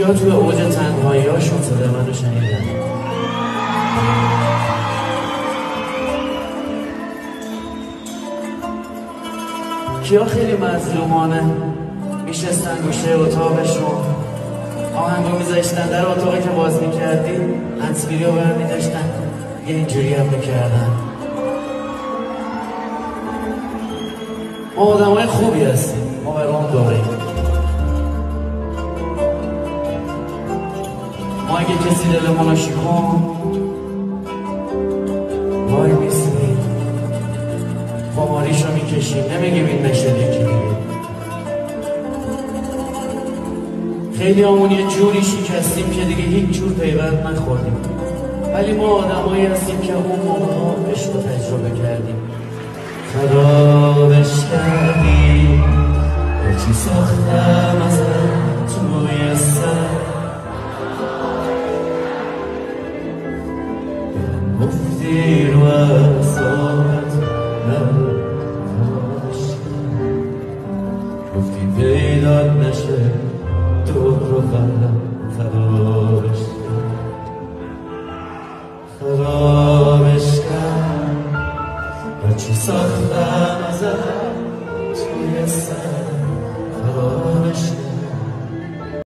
کیا توی اوج تنهایی هاشون صدای منو شنیدن؟ کیا خیلی مظلومانه میشستن گوشه اتاقشون آهنگو میذاشتن در اتاقی که باز میکردی هنسفیری رو برمیداشتن یه اینجوری هم میکردن؟ ما آدم های خوبی هستیم، ما برام داریم. ما اگه کسی دلمون رو شکن وای میسیم خماریش رو میکشیم، نمیگیم این نشد یکی میگیم. خیلی همون یه جوری شکستیم که دیگه هیچ جور پیوند نخوردیم، ولی ما آدمایی هستیم که اون موقع ها عشق رو تجربه کردیم. خرابش کردی هرچی ساختم ازت توی سر، دلم گفتی رو اعصابت نباش، گفتی پیدات نشه تو رو خرابش خرابش کرد هرچی ساختم